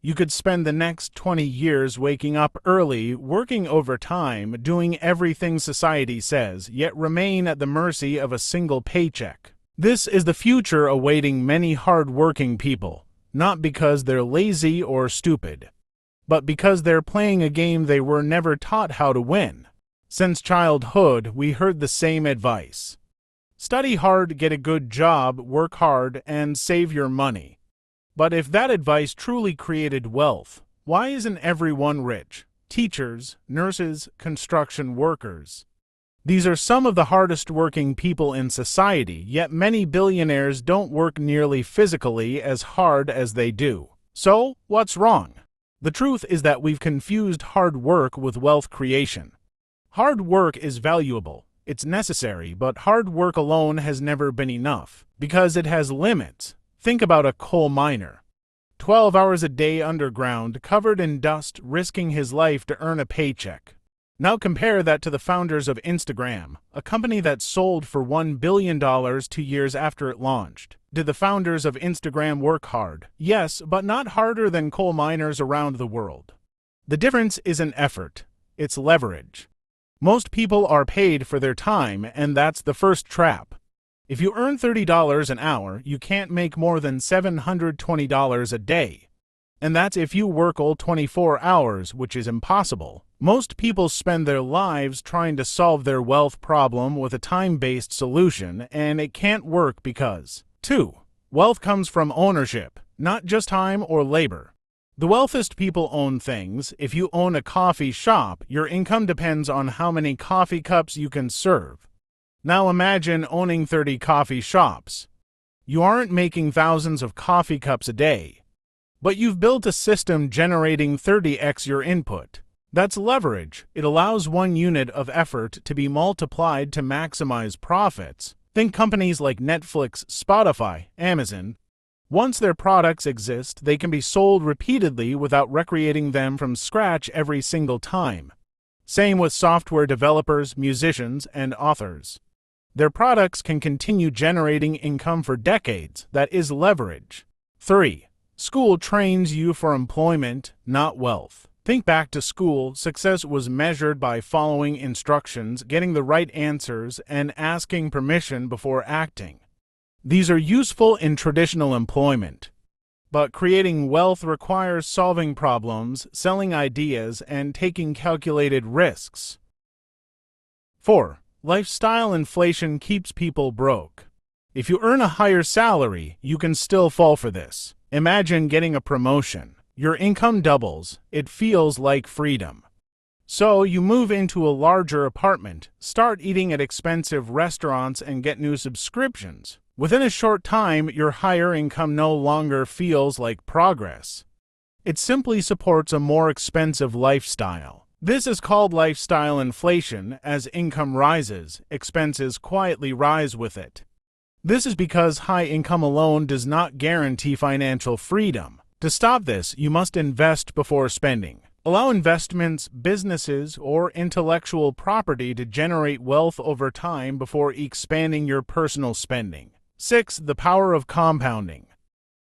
You could spend the next 20 years waking up early, working overtime, doing everything society says, yet remain at the mercy of a single paycheck. This is the future awaiting many hard-working people, not because they're lazy or stupid, but because they're playing a game they were never taught how to win. Since childhood, we heard the same advice. Study hard, get a good job, work hard, and save your money. But if that advice truly created wealth, why isn't everyone rich? Teachers, nurses, construction workers. These are some of the hardest working people in society, yet many billionaires don't work nearly physically as hard as they do. So, what's wrong? The truth is that we've confused hard work with wealth creation. Hard work is valuable. It's necessary, but hard work alone has never been enough, because it has limits. Think about a coal miner. 12 hours a day underground, covered in dust, risking his life to earn a paycheck. Now compare that to the founders of Instagram, a company that sold for $1 billion 2 years after it launched. Did the founders of Instagram work hard? Yes, but not harder than coal miners around the world. The difference isn't effort, it's leverage. Most people are paid for their time, and that's the first trap. If you earn $30 an hour, you can't make more than $720 a day. And that's if you work all 24 hours, which is impossible. Most people spend their lives trying to solve their wealth problem with a time-based solution, and it can't work because 2. Wealth comes from ownership, not just time or labor. The wealthiest people own things. If you own a coffee shop, your income depends on how many coffee cups you can serve. Now imagine owning 30 coffee shops. You aren't making thousands of coffee cups a day, but you've built a system generating 30x your input. That's leverage. It allows one unit of effort to be multiplied to maximize profits. Think companies like Netflix, Spotify, Amazon. Once their products exist, they can be sold repeatedly without recreating them from scratch every single time. Same with software developers, musicians, and authors. Their products can continue generating income for decades. That is leverage. 3. School trains you for employment, not wealth. Think back to school. Success was measured by following instructions, getting the right answers, and asking permission before acting. These are useful in traditional employment. But creating wealth requires solving problems, selling ideas, and taking calculated risks. 4. Lifestyle inflation keeps people broke. If you earn a higher salary, you can still fall for this. Imagine getting a promotion. Your income doubles. It feels like freedom. So you move into a larger apartment, start eating at expensive restaurants, and get new subscriptions. Within a short time, your higher income no longer feels like progress. It simply supports a more expensive lifestyle. This is called lifestyle inflation. As income rises, expenses quietly rise with it. This is because high income alone does not guarantee financial freedom. To stop this, you must invest before spending. Allow investments, businesses, or intellectual property to generate wealth over time before expanding your personal spending. 6. The power of compounding.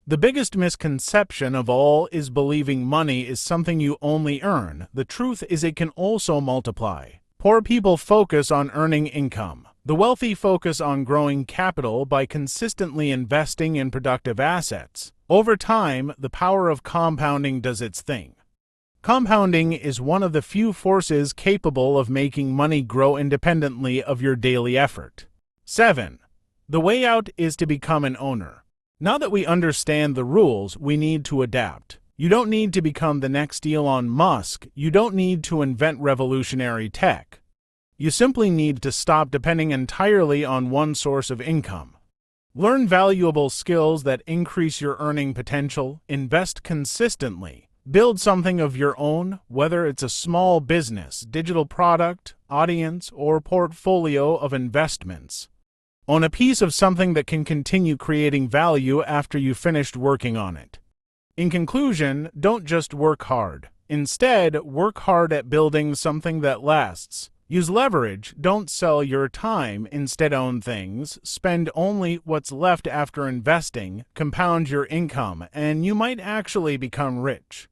The biggest misconception of all is believing money is something you only earn. The truth is it can also multiply. Poor people focus on earning income. The wealthy focus on growing capital by consistently investing in productive assets. Over time, the power of compounding does its thing. Compounding is one of the few forces capable of making money grow independently of your daily effort. 7. The way out is to become an owner. Now that we understand the rules, we need to adapt. You don't need to become the next Elon Musk. You don't need to invent revolutionary tech. You simply need to stop depending entirely on one source of income. Learn valuable skills that increase your earning potential. Invest consistently. Build something of your own, whether it's a small business, digital product, audience, or portfolio of investments. Own a piece of something that can continue creating value after you've finished working on it. In conclusion, don't just work hard. Instead, work hard at building something that lasts. Use leverage, don't sell your time, instead own things, spend only what's left after investing, compound your income, and you might actually become rich.